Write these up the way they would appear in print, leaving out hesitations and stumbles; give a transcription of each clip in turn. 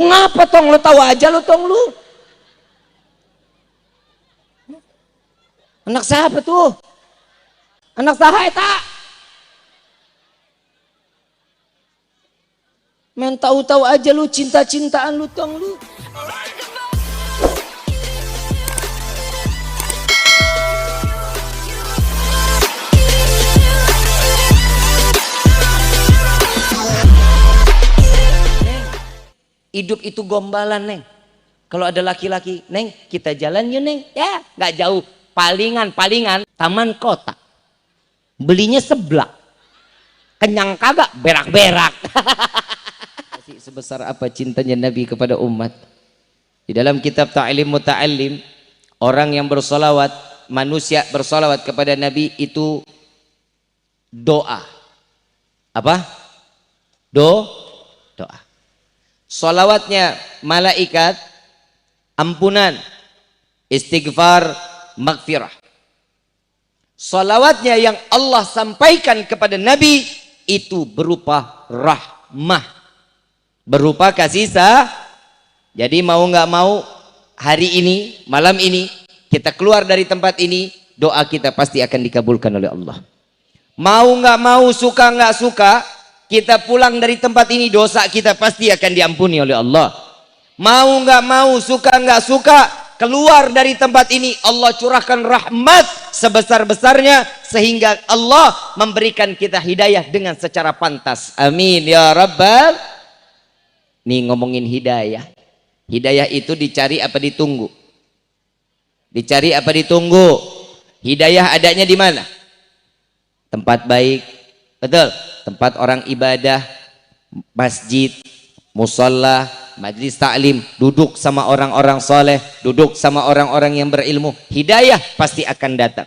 Ngapa tong lu tahu aja lu tong lu? Anak siapa tuh? Anak saha eta? Men tahu-tahu aja lu cinta-cintaan lu tong lu. Hidup itu gombalan, Neng. Kalau ada laki-laki, Neng, kita jalan yuk, Neng. Ya, nggak jauh. Palingan, taman kota. Belinya seblak. Kenyang kagak, berak-berak. Sebesar apa cintanya Nabi kepada umat. Di dalam kitab Ta'lim Muta'allim, orang yang bersolawat, manusia bersolawat kepada Nabi itu doa. Apa? Doa. Solawatnya malaikat ampunan, istighfar, maghfirah. Solawatnya yang Allah sampaikan kepada Nabi itu berupa rahmah, berupa kasih sayang. Jadi mau nggak mau hari ini, malam ini kita keluar dari tempat ini, doa kita pasti akan dikabulkan oleh Allah. Mau nggak mau, suka nggak suka, kita pulang dari tempat ini, dosa kita pasti akan diampuni oleh Allah. Mau nggak mau, suka nggak suka, keluar dari tempat ini, Allah curahkan rahmat sebesar-besarnya sehingga Allah memberikan kita hidayah dengan secara pantas. Amin ya rabbal. Nih ngomongin hidayah. Hidayah itu dicari apa ditunggu? Dicari apa ditunggu? Hidayah adanya di mana? Tempat baik, betul. Tempat orang ibadah, masjid, musalla, majlis ta'lim, duduk sama orang-orang soleh, duduk sama orang-orang yang berilmu, hidayah pasti akan datang.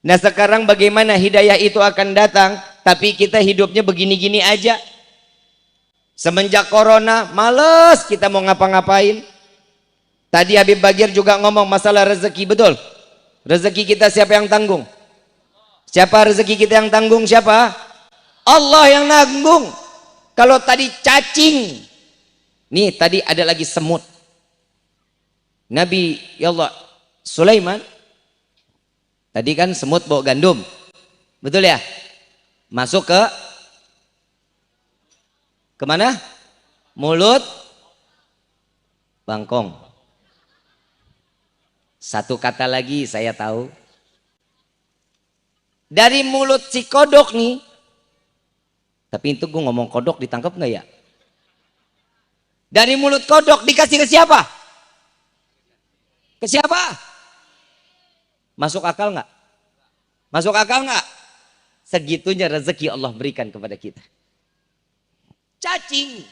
Nah sekarang bagaimana hidayah itu akan datang, tapi kita hidupnya begini-gini aja. Semenjak corona, males kita mau ngapa-ngapain. Tadi Habib Bagir juga ngomong masalah rezeki, betul. Rezeki kita siapa yang tanggung? Siapa rezeki kita yang tanggung? Siapa? Allah yang nanggung. Kalau tadi cacing, nih tadi ada lagi semut. Nabi ya Allah Sulaiman tadi kan semut bawa gandum, betul ya? Masuk ke kemana? Mulut bangkong. Satu kata lagi saya tahu. Dari mulut si kodok nih. Tapi itu gue ngomong kodok ditangkap nggak ya? Dari mulut kodok dikasih ke siapa? Ke siapa? Masuk akal nggak? Masuk akal nggak? Segitunya rezeki Allah berikan kepada kita. Cacing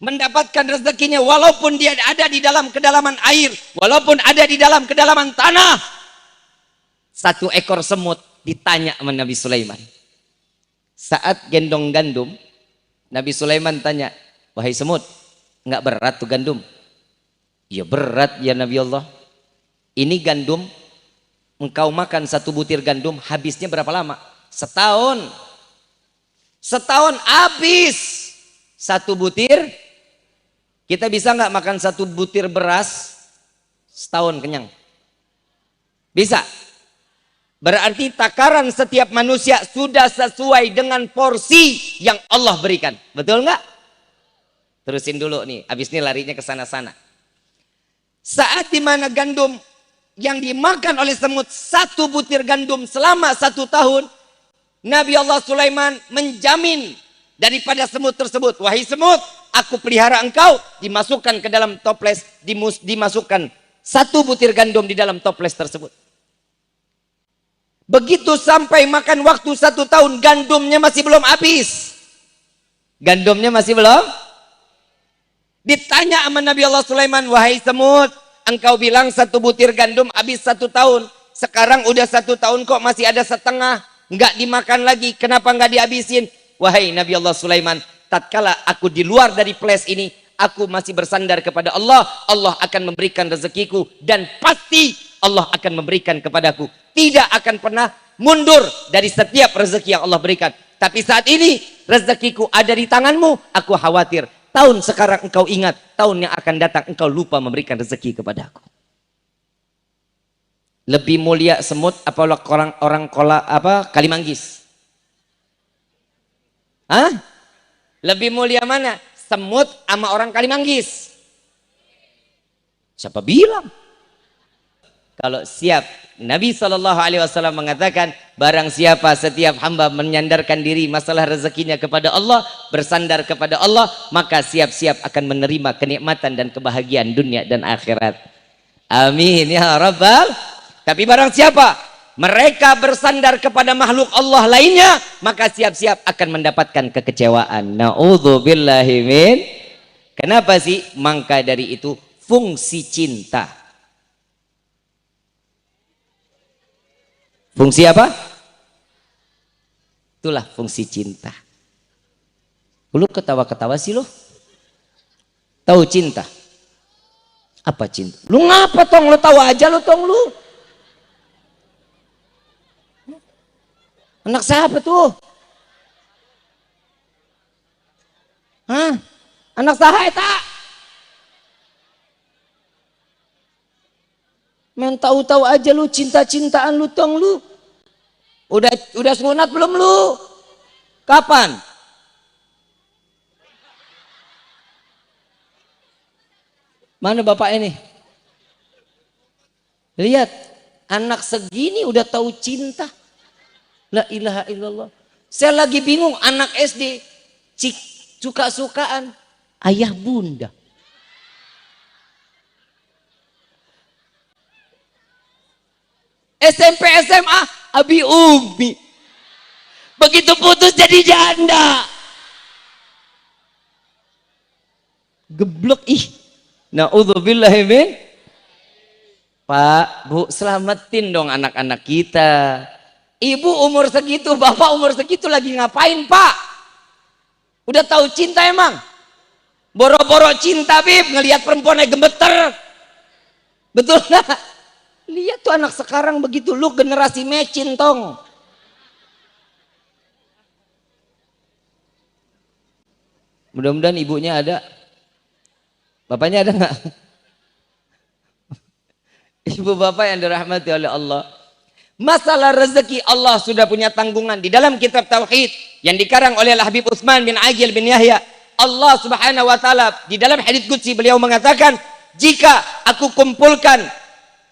mendapatkan rezekinya walaupun dia ada di dalam kedalaman air, walaupun ada di dalam kedalaman tanah. Satu ekor semut ditanya sama Nabi Sulaiman. Saat gendong gandum, Nabi Sulaiman tanya, wahai semut, nggak berat tuh gandum? Ya berat ya Nabi Allah. Ini gandum, engkau makan satu butir gandum, habisnya berapa lama? Setahun. Setahun habis satu butir. Kita bisa nggak makan satu butir beras setahun kenyang? Bisa. Berarti takaran setiap manusia sudah sesuai dengan porsi yang Allah berikan. Betul nggak? Terusin dulu nih, habis ini larinya ke sana-sana. Saat dimana gandum yang dimakan oleh semut, satu butir gandum selama 1 tahun, Nabi Allah Sulaiman menjamin daripada semut tersebut. Wahai semut, aku pelihara engkau, dimasukkan ke dalam toples, dimasukkan satu butir gandum di dalam toples tersebut. Begitu sampai makan waktu 1 tahun, gandumnya masih belum habis. Gandumnya masih belum. Ditanya sama Nabi Allah Sulaiman, wahai semut, engkau bilang satu butir gandum habis 1 tahun. Sekarang udah 1 tahun kok masih ada setengah. Nggak dimakan lagi, kenapa nggak dihabisin? Wahai Nabi Allah Sulaiman, tatkala aku di luar dari place ini, aku masih bersandar kepada Allah. Allah akan memberikan rezekiku dan pasti Allah akan memberikan kepadaku. Tidak akan pernah mundur dari setiap rezeki yang Allah berikan. Tapi saat ini rezekiku ada di tanganmu, aku khawatir tahun sekarang engkau ingat, tahun yang akan datang engkau lupa memberikan rezeki kepadaku. Lebih mulia semut apa orang Kalimanggis? Hah? Lebih mulia mana? Semut sama orang Kalimanggis? Siapa bilang? Kalau siap, Nabi SAW mengatakan, barang siapa setiap hamba menyandarkan diri masalah rezekinya kepada Allah, bersandar kepada Allah, maka siap-siap akan menerima kenikmatan dan kebahagiaan dunia dan akhirat. Amin ya Rabbal. Tapi barang siapa mereka bersandar kepada makhluk Allah lainnya, maka siap-siap akan mendapatkan kekecewaan. Na'udzubillahi min. Kenapa sih? Maka dari itu fungsi cinta. Fungsi apa? Itulah fungsi cinta. Lu ketawa-ketawa sih lo? Tahu cinta? Apa cinta? Lu ngapa tong? Lu tahu aja lu tong lu. Anak siapa tuh? Hah? Anak saha eta? Men tahu-tahu aja lu, cinta-cintaan lu tong lu. Udah sunat belum lu? Kapan? Mana bapak ini? Lihat, anak segini udah tahu cinta. La ilaha illallah. Saya lagi bingung, anak SD suka-sukaan ayah bunda. SMP SMA abi umi. Begitu putus jadi janda. Geblek ih. Na'udzubillahi min. Pak, Bu, selamatin dong anak-anak kita. Ibu umur segitu, bapak umur segitu lagi ngapain, Pak? Udah tahu cinta emang? Boro-boro cinta, Bib, ngelihat perempuannya gemeter. Betul nggak? Lihat tuh anak sekarang begitu, lu generasi mecin tong. Mudah-mudahan ibunya ada. Bapaknya ada nggak? Ibu bapak yang dirahmati oleh Allah. Masalah rezeki Allah sudah punya tanggungan di dalam kitab Tauhid yang dikarang oleh Habib Utsman bin Aqil bin Yahya. Allah Subhanahu wa taala di dalam hadits qudsi beliau mengatakan, jika aku kumpulkan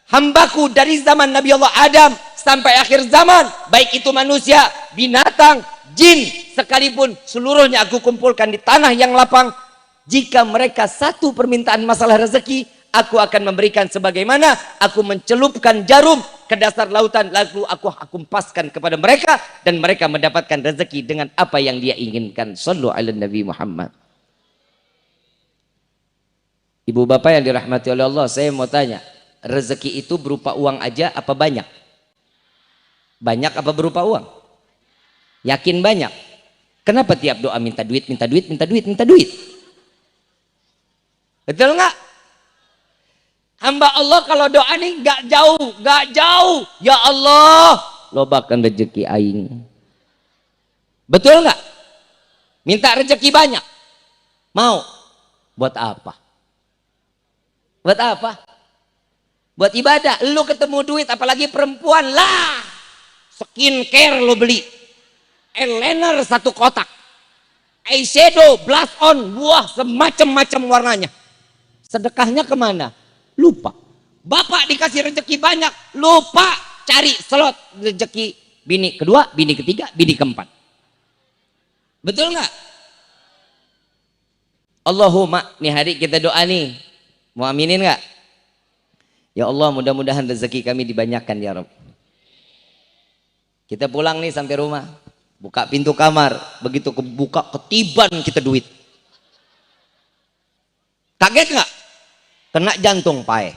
hambaku dari zaman Nabi Allah Adam sampai akhir zaman, baik itu manusia, binatang, jin sekalipun, seluruhnya aku kumpulkan di tanah yang lapang, jika mereka satu permintaan masalah rezeki, aku akan memberikan sebagaimana aku mencelupkan jarum ke dasar lautan, lalu aku kumpaskan kepada mereka dan mereka mendapatkan rezeki dengan apa yang dia inginkan. Shallu ala Nabi Muhammad. Ibu bapak yang dirahmati oleh Allah, saya mau tanya, rezeki itu berupa uang aja apa banyak? Banyak apa berupa uang? Yakin banyak? Kenapa tiap doa minta duit, minta duit, minta duit, minta duit? Betul nggak? Hamba Allah kalau doa nih gak jauh. Ya Allah, lobakan rezeki aing. Betul nggak? Minta rezeki banyak. Mau? Buat apa? Buat apa? Buat ibadah. Lu ketemu duit, apalagi perempuan lah. Skincare lo beli. Eyeliner 1 kotak. Eyeshadow, blush on, buah semacam-macam warnanya. Sedekahnya kemana? Lupa. Bapak dikasih rezeki banyak, lupa cari slot rezeki bini kedua, bini ketiga, bini keempat. Betul nggak? Allahumma, nih hari kita doa nih, mau aminin nggak? Ya Allah, mudah-mudahan rezeki kami dibanyakan ya Rabb. Kita pulang nih sampai rumah, buka pintu kamar, begitu kebuka ketiban kita duit. Kaget nggak? Kena jantung pae.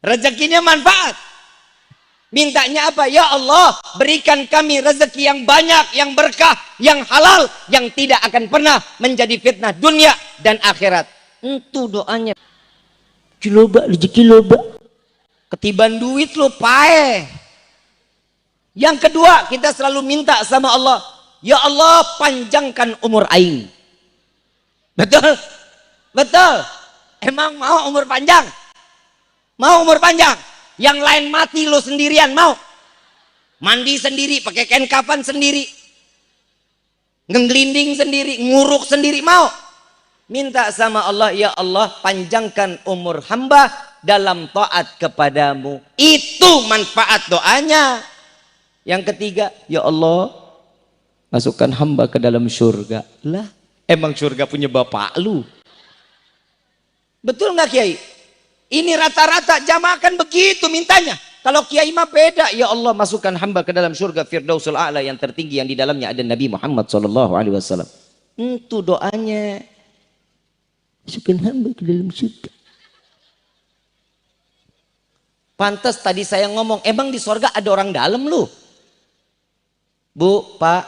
Rezekinya manfaat. Mintanya apa? Ya Allah, berikan kami rezeki yang banyak, yang berkah, yang halal, yang tidak akan pernah menjadi fitnah dunia dan akhirat. Itu doanya. Kiloba, rezeki loba. Ketiban duit lo pae. Yang kedua, kita selalu minta sama Allah, ya Allah panjangkan umur aing. Betul? Betul. Emang mau umur panjang? Mau umur panjang? Yang lain mati lo sendirian mau? Mandi sendiri, pakai kain kafan sendiri, ngelinding sendiri, nguruk sendiri mau? Minta sama Allah, ya Allah panjangkan umur hamba dalam taat kepadamu. Itu manfaat doanya. Yang ketiga, ya Allah masukkan hamba ke dalam surga. Lah, emang surga punya bapak lu? Betul nggak Kiai? Ini rata-rata jamaah kan begitu mintanya. Kalau Kiai mah beda, ya Allah masukkan hamba ke dalam surga Firdausul A'la yang tertinggi yang di dalamnya ada Nabi Muhammad SAW. Itu doanya. Masukkan hamba ke dalam surga. Pantas tadi saya ngomong, emang di surga ada orang dalam lu? Bu, Pak,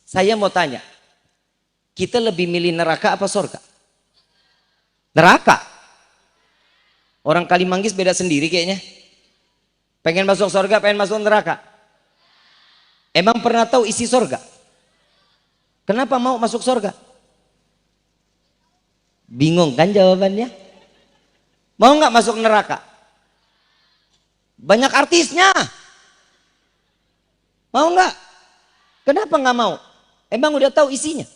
saya mau tanya, kita lebih milih neraka apa surga? Neraka. Orang Kalimanggis beda sendiri kayaknya. Pengen masuk surga, pengen masuk neraka. Emang pernah tahu isi surga? Kenapa mau masuk surga? Bingung kan jawabannya? Mau nggak masuk neraka? Banyak artisnya. Mau nggak? Kenapa nggak mau? Emang udah tahu isinya?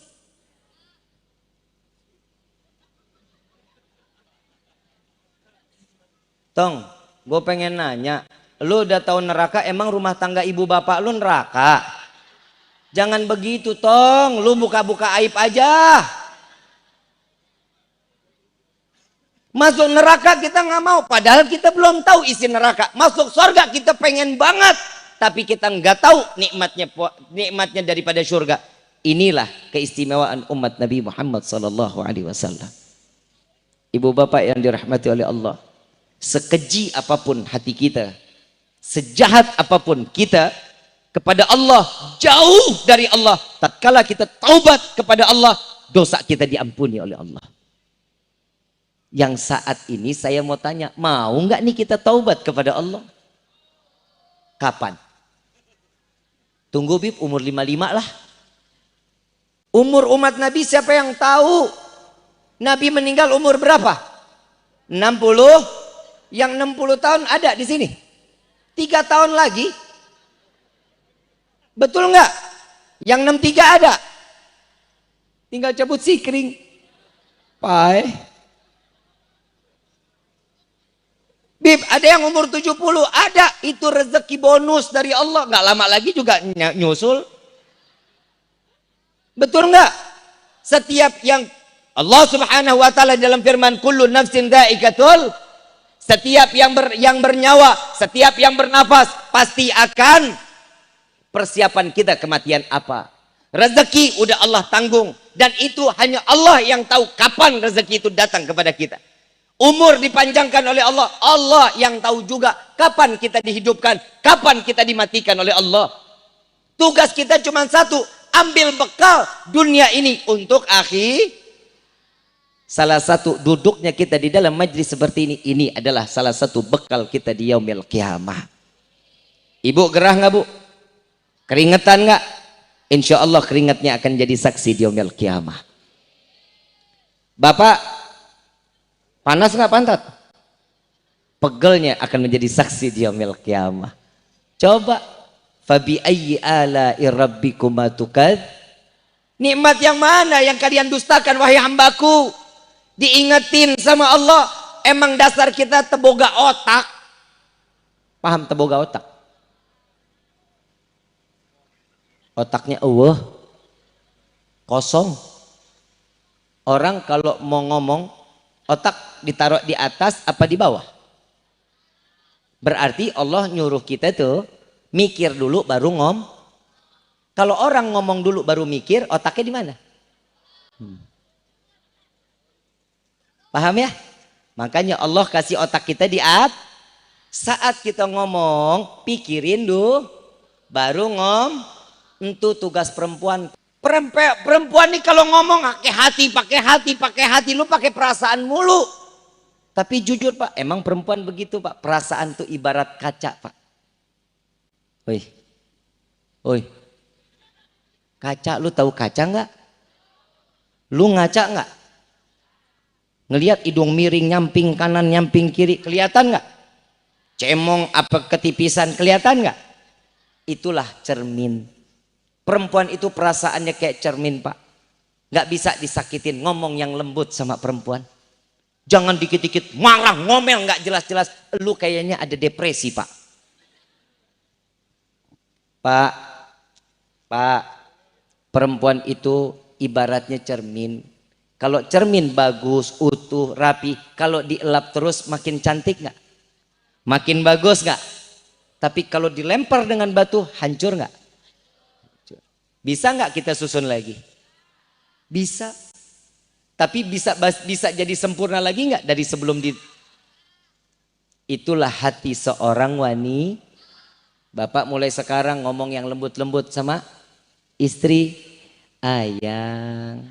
Tong, gue pengen nanya, lu udah tahu neraka, emang rumah tangga ibu bapak lu neraka? Jangan begitu Tong, lu buka-buka aib aja. Masuk neraka kita nggak mau, padahal kita belum tahu isi neraka. Masuk surga kita pengen banget, tapi kita nggak tahu nikmatnya daripada surga. Inilah keistimewaan umat Nabi Muhammad SAW. Ibu bapak yang dirahmati oleh Allah, sekeji apapun hati kita, sejahat apapun kita kepada Allah, jauh dari Allah, tatkala kita taubat kepada Allah, dosa kita diampuni oleh Allah. Yang saat ini saya mau tanya, mau nggak nih kita taubat kepada Allah? Kapan? Tunggu Bib, umur 55 lah. Umur umat Nabi siapa yang tahu? Nabi meninggal umur berapa? 60. Yang 60 tahun ada di sini. 3 tahun lagi. Betul nggak? Yang 63 ada. Tinggal cabut sikring. Pai. Bib, ada yang umur 70, ada. Itu rezeki bonus dari Allah. Nggak lama lagi juga nyusul. Betul nggak? Setiap yang Allah Subhanahu wa taala dalam firman kullu nafsin dha'iqatul, setiap yang bernyawa, setiap yang bernafas pasti akan persiapan kita kematian apa. Rezeki udah Allah tanggung dan itu hanya Allah yang tahu kapan rezeki itu datang kepada kita. Umur dipanjangkan oleh Allah. Allah yang tahu juga kapan kita dihidupkan, kapan kita dimatikan oleh Allah. Tugas kita cuma satu, ambil bekal dunia ini untuk akhir. Salah satu duduknya kita di dalam majlis seperti ini adalah salah satu bekal kita di yaumil qiyamah. Ibu gerah nggak bu? Keringetan nggak? Insya Allah keringatnya akan jadi saksi di yaumil qiyamah. Bapak, panas nggak pantat? Pegelnya akan menjadi saksi di yaumil qiyamah. Coba, fabi ayyi ala'i rabbikuma tukad? Nikmat yang mana yang kalian dustakan wahai hambaku? Diingetin sama Allah. Emang dasar kita teboga otak. Paham teboga otak? Otaknya Allah kosong. Orang kalau mau ngomong, otak ditaruh di atas apa di bawah? Berarti Allah nyuruh kita tuh mikir dulu baru ngom. Kalau orang ngomong dulu baru mikir, otaknya di mana? Paham ya? Makanya Allah kasih otak kita di atas. Saat kita ngomong, pikirin dulu baru ngom. Itu tugas perempuan. Perempuan nih kalau ngomong pakai hati, lu pakai perasaan mulu. Tapi jujur Pak, emang perempuan begitu Pak. Perasaan tuh ibarat kaca Pak. Oi. Kaca, lu tahu kaca nggak? Lu ngaca nggak? Ngelihat hidung miring, nyamping kanan, nyamping kiri, kelihatan nggak? Cemong apa ketipisan, kelihatan nggak? Itulah cermin. Perempuan itu perasaannya kayak cermin, Pak. Nggak bisa disakitin, ngomong yang lembut sama perempuan. Jangan dikit-dikit marah, ngomel, nggak jelas-jelas. Lu kayaknya ada depresi, Pak. Pak, perempuan itu ibaratnya cermin. Kalau cermin bagus, utuh, rapi, kalau dielap terus makin cantik nggak? Makin bagus nggak? Tapi kalau dilempar dengan batu, hancur nggak? Bisa nggak kita susun lagi? Bisa. Tapi bisa jadi sempurna lagi nggak dari sebelum Itulah hati seorang wanita. Bapak mulai sekarang ngomong yang lembut-lembut sama istri. Ayang.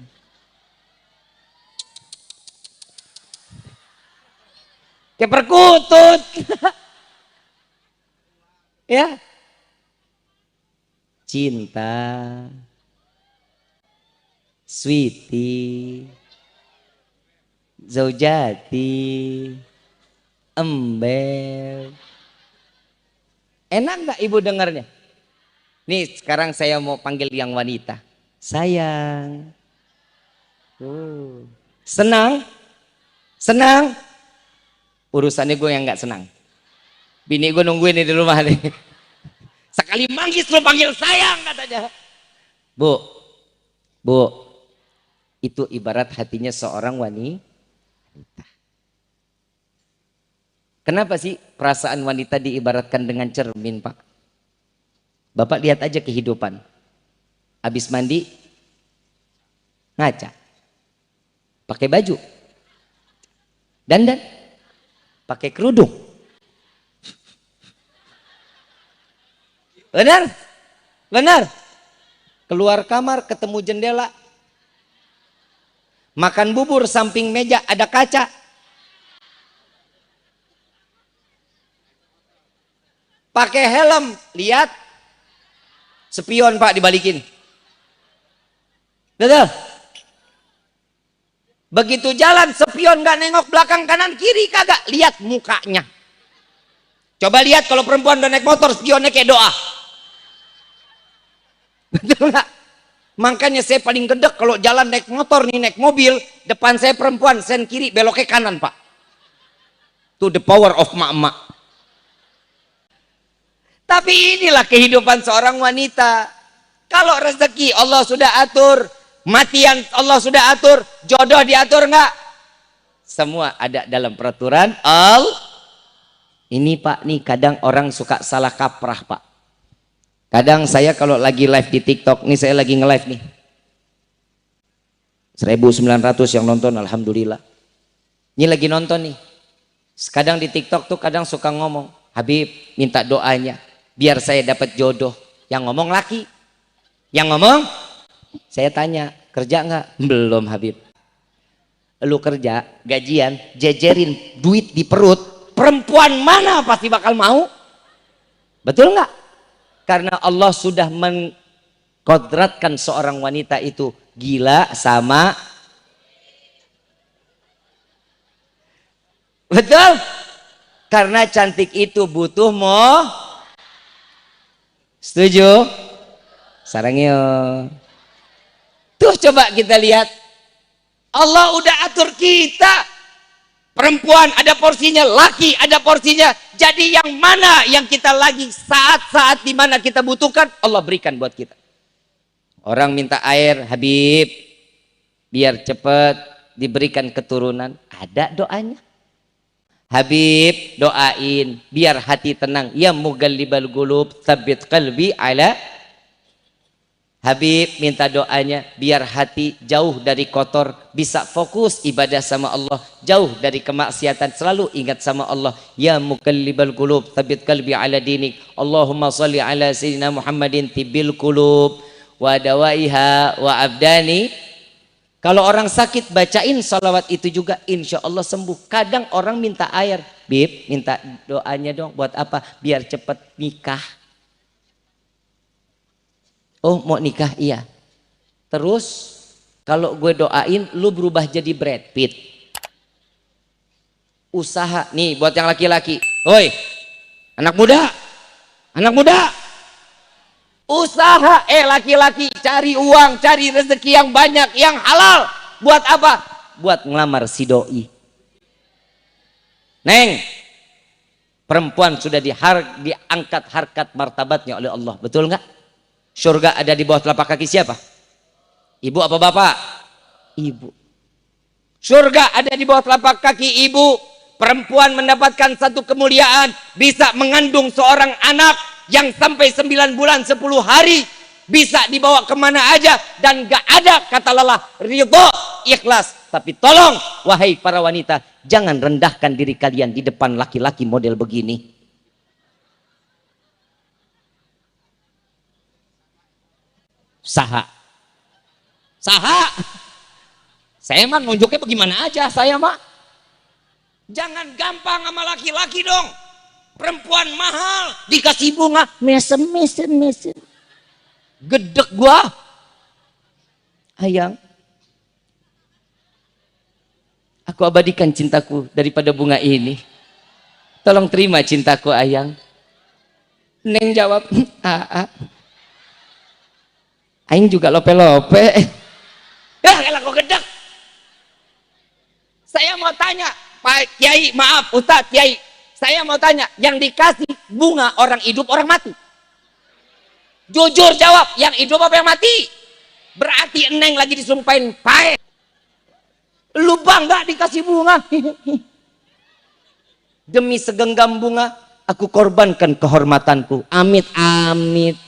Kayak perkutut. Ya. Cinta. Sweetie. Zaujati, embel. Enak nggak ibu dengarnya? Nih sekarang saya mau panggil yang wanita. Sayang. Senang? Senang? Urusannya gue yang nggak senang. Bini gue nungguin di rumah nih. Sekali manggis lo panggil sayang katanya. Bu, itu ibarat hatinya seorang wanita. Kenapa sih perasaan wanita diibaratkan dengan cermin, Pak? Bapak lihat aja kehidupan. Habis mandi, ngaca. Pakai baju. Dandan. Pakai kerudung. Benar? Benar? Keluar kamar ketemu jendela. Makan bubur samping meja ada kaca. Pakai helm, lihat. Spion, Pak, dibalikin. Betul? Begitu jalan spion gak nengok belakang kanan kiri kagak, lihat mukanya. Coba lihat kalau perempuan udah naik motor spionnya kayak doa. Betul gak? Makanya saya paling gedek kalau jalan naik motor nih, naik mobil, depan saya perempuan, sen kiri, beloknya kanan, Pak. To the power of mak-mak. Tapi inilah kehidupan seorang wanita. Kalau rezeki Allah sudah atur, matian Allah sudah atur, jodoh diatur nggak? Semua ada dalam peraturan Ini Pak, nih kadang orang suka salah kaprah, Pak. Kadang saya kalau lagi live di TikTok, nih saya lagi nge-live nih. 1.900 yang nonton, alhamdulillah. Ini lagi nonton nih. Kadang di TikTok tuh kadang suka ngomong, Habib minta doanya biar saya dapat jodoh. Yang ngomong laki. Yang ngomong, saya tanya, kerja nggak? Belum, Habib. Lu kerja, gajian, jejerin duit di perut, perempuan mana pasti bakal mau? Betul nggak? Karena Allah sudah mengkodratkan seorang wanita itu gila sama. Betul? Karena cantik itu butuh Setuju? Sarangnya. Tuh coba kita lihat. Allah udah atur kita. Perempuan ada porsinya, laki ada porsinya. Jadi yang mana yang kita lagi saat-saat dimana kita butuhkan, Allah berikan buat kita. Orang minta air, Habib, biar cepat diberikan keturunan. Ada doanya. Habib, doain biar hati tenang. Ya mugallibal qulub, tsabbit qalbi ala. Habib minta doanya biar hati jauh dari kotor, bisa fokus ibadah sama Allah, jauh dari kemaksiatan, selalu ingat sama Allah. Ya muqallibal qulub tsabbit qalbi ala dinik. Allahumma shalli ala sayyidina Muhammadin tibil qulub wa dawaiha wa abdani. Kalau orang sakit bacain salawat itu juga, insya Allah sembuh. Kadang orang minta air, Bib minta doanya dong, buat apa? Biar cepat nikah. Oh mau nikah? Iya. Terus kalau gue doain lu berubah jadi Brad Pitt. Usaha nih buat yang laki-laki. Woi, anak muda. Anak muda. Usaha laki-laki cari uang, cari rezeki yang banyak, yang halal. Buat apa? Buat ngelamar si doi. Neng, perempuan sudah diangkat harkat martabatnya oleh Allah. Betul nggak? Surga ada di bawah telapak kaki siapa? Ibu apa bapak? Ibu. Surga ada di bawah telapak kaki ibu. Perempuan mendapatkan satu kemuliaan, bisa mengandung seorang anak yang sampai 9 bulan 10 hari, bisa dibawa kemana aja, dan gak ada kata lelah, ridho, ikhlas. Tapi tolong wahai para wanita, jangan rendahkan diri kalian di depan laki-laki model begini. Saha saya mah nunjuknya bagaimana aja, saya mah jangan gampang sama laki-laki dong. Perempuan mahal dikasih bunga mesem. Gedek gua. Ayang, aku abadikan cintaku daripada bunga ini. Tolong terima cintaku ayang. Neng jawab, Aing juga lope-lope. Ya kalau kok gedek. Saya mau tanya, Pak Kiai, maaf Ustadz Kiai, saya mau tanya, yang dikasih bunga orang hidup orang mati? Jujur jawab, yang hidup apa yang mati? Berarti Neng lagi disumpahin pae. Lu bangga dikasih bunga. Demi segenggam bunga aku korbankan kehormatanku. Amit amit.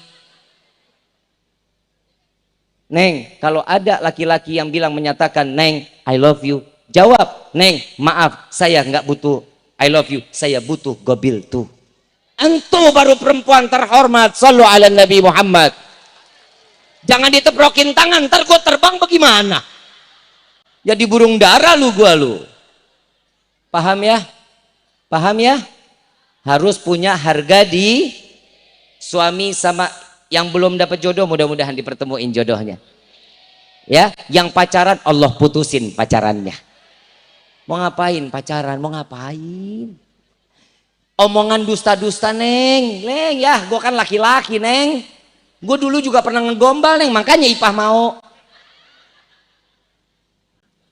Neng, kalau ada laki-laki yang bilang menyatakan, Neng, I love you, jawab, Neng, maaf, saya nggak butuh I love you, saya butuh gobil tuh. Entu baru perempuan terhormat. Sallu ala Nabi Muhammad. Jangan diteprokin tangan, ntar gua terbang bagaimana? Jadi burung dara lu gua lu. Paham ya? Paham ya? Harus punya harga di suami sama yang belum dapat jodoh, mudah-mudahan dipertemuin jodohnya. Ya, yang pacaran Allah putusin pacarannya. Mau ngapain pacaran? Mau ngapain? Omongan dusta-dusta Neng. Neng ya, gue kan laki-laki Neng. Gue dulu juga pernah ngegombal Neng, makanya Ipah mau.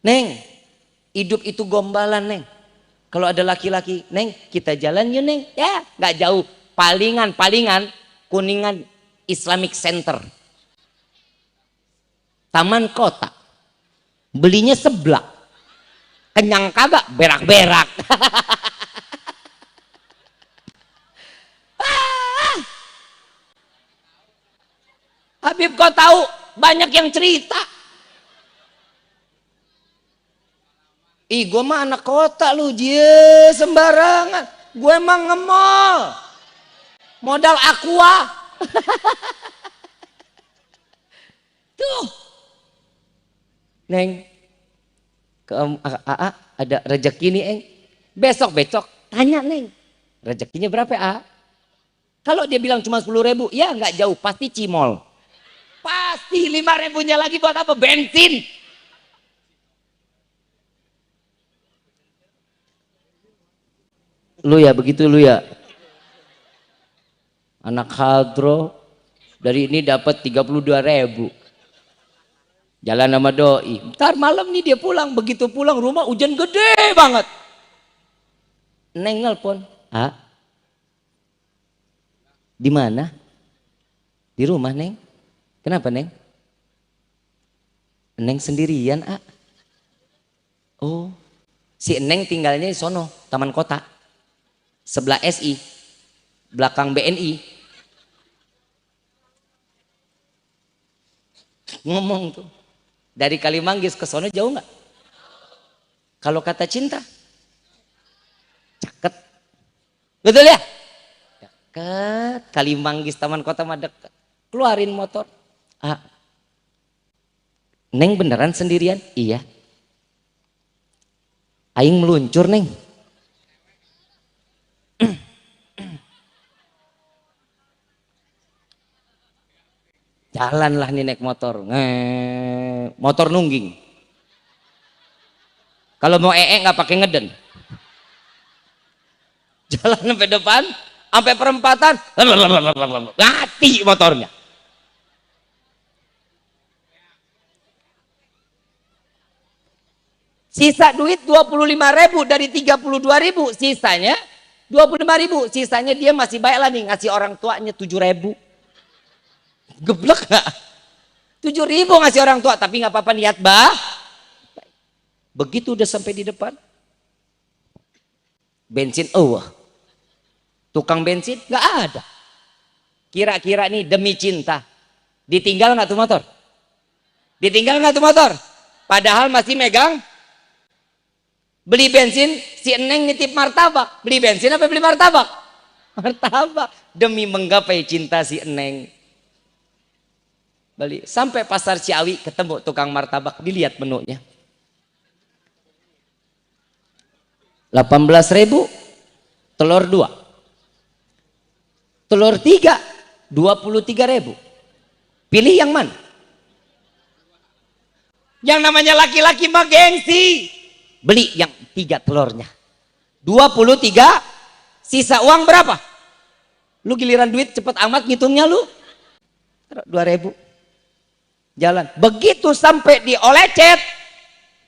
Neng, hidup itu gombalan Neng. Kalau ada laki-laki, Neng kita jalan yuk Neng. Ya, nggak jauh. Palingan Kuningan Islamic Center, Taman Kota, belinya seblak, kenyang kagak, berak-berak. Habib kau tahu banyak yang cerita. Ih, gue mah anak kota lu, je sembarangan. Gue emang ngemol, modal aqua. Tuh, Neng, ke AA ada rezeki nih, Eng. Besok tanya Neng, rezekinya berapa A? Kalau dia bilang cuma 10.000, ya nggak jauh, pasti cimol. Pasti 5.000-nya lagi buat apa? Bensin. Lu ya begitu lu ya. Anak hadro dari ini dapat 32.000. Jalan sama doi. Ntar malam nih dia pulang, begitu pulang rumah hujan gede banget. Neng nelpon, di mana? Di rumah Neng. Kenapa Neng? Neng sendirian Oh, si Neng tinggalnya di sono, Taman Kota, sebelah SI, belakang BNI. Ngomong tuh, dari Kalimanggis ke sono jauh nggak? Kalau kata cinta, caket, betul ya? Deket, Kalimanggis Taman Kota mah deket. Keluarin motor. Neng beneran sendirian? Iya. Aing meluncur Neng. Jalanlah nih naik motor, motor nungging. Kalau mau nggak pakai ngeden. Jalan sampai depan, sampai perempatan, mati motornya. Sisa duit 25.000 dari 32.000, sisanya 25.000, sisanya dia masih baiklah nih ngasih orang tuanya 7.000. Geblek nggak? 7.000 ngasih orang tua, tapi nggak apa-apa niat begitu udah sampai di depan, bensin, tukang bensin nggak ada. Kira-kira nih demi cinta, ditinggal nggak tuh motor? Ditinggal nggak tuh motor? Padahal masih megang. Beli bensin, si Eneng nitip martabak. Beli bensin apa beli martabak? Martabak. Demi menggapai cinta si Eneng. Beli. Sampai pasar Ciawi ketemu tukang martabak. Dilihat menunya. 18.000. Telur 2. Telur 3. 23.000. Pilih yang mana? Yang namanya laki-laki mah gengsi. Beli yang 3 telurnya. 23, sisa uang berapa? Lu giliran duit cepet amat ngitungnya lu. 2.000. Jalan. Begitu sampai di Olecet,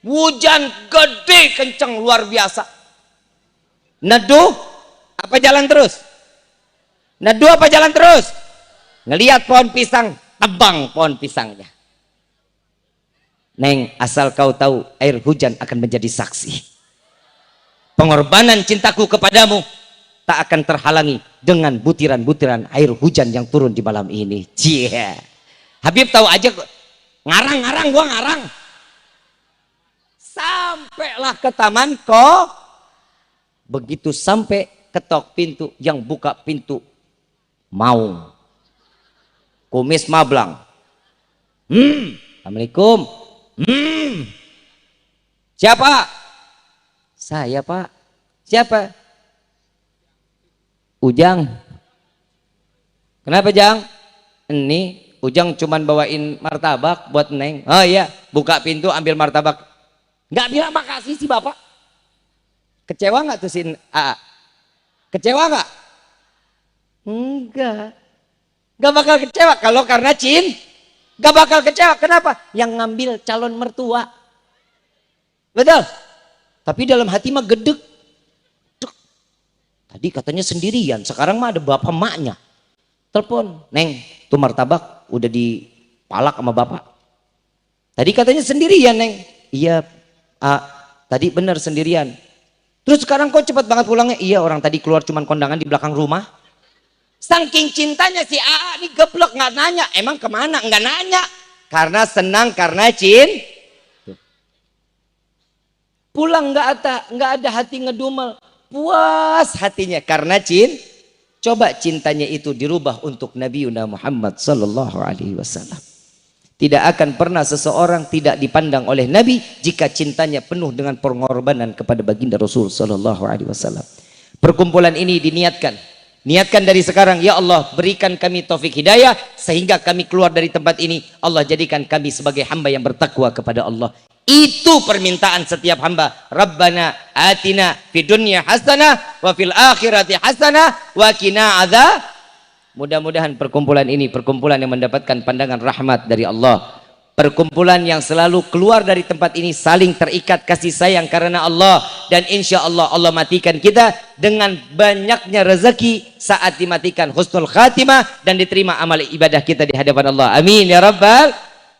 hujan gede kenceng luar biasa. Neduh apa jalan terus? Neduh apa jalan terus? Ngelihat pohon pisang, tebang pohon pisangnya. Neng, asal kau tahu, air hujan akan menjadi saksi. Pengorbanan cintaku kepadamu tak akan terhalangi dengan butiran-butiran air hujan yang turun di malam ini. Cie. Habib tahu aja, ngarang-ngarang, gua ngarang. Sampailah ke taman kok. Begitu sampai ketok pintu, yang buka pintu Maung. Kumis mablang. Assalamualaikum. Siapa? Saya, Pak. Siapa? Ujang. Kenapa, Jang? Ini Ujang cuman bawain martabak buat Neng. Oh iya, buka pintu ambil martabak. Nggak bilang makasih sih Bapak. Kecewa nggak tuh si A? Kecewa nggak? Enggak. Nggak bakal kecewa kalau karena gak bakal kecewa. Kenapa? Yang ngambil calon mertua. Betul? Tapi dalam hati mah gedek. Tadi katanya sendirian, sekarang mah ada bapak maknya. Telepon, Neng, tuh martabak udah dipalak sama bapak. Tadi katanya sendirian, Neng. Iya, tadi bener sendirian. Terus sekarang kok cepat banget pulangnya? Iya, orang tadi keluar cuman kondangan di belakang rumah. Saking cintanya si AA ini geblek, nggak nanya. Emang kemana? Nggak nanya. Karena senang, karena pulang nggak ada hati ngedumel. Puas hatinya karena coba cintanya itu dirubah untuk Nabi Muhammad sallallahu alaihi wasallam. Tidak akan pernah seseorang tidak dipandang oleh Nabi jika cintanya penuh dengan pengorbanan kepada baginda Rasul sallallahu alaihi wasallam. Perkumpulan ini niatkan dari sekarang, ya Allah berikan kami taufik hidayah sehingga kami keluar dari tempat ini. Allah jadikan kami sebagai hamba yang bertakwa kepada Allah. Itu permintaan setiap hamba. Rabbana atina fid dunya hasanah wa fil akhirati hasanah wa qina adzab. Mudah-mudahan perkumpulan ini perkumpulan yang mendapatkan pandangan rahmat dari Allah. Perkumpulan yang selalu keluar dari tempat ini saling terikat kasih sayang karena Allah. Dan insya Allah Allah matikan kita dengan banyaknya rezeki saat dimatikan husnul khatimah dan diterima amal ibadah kita di hadapan Allah. Amin ya Rabbal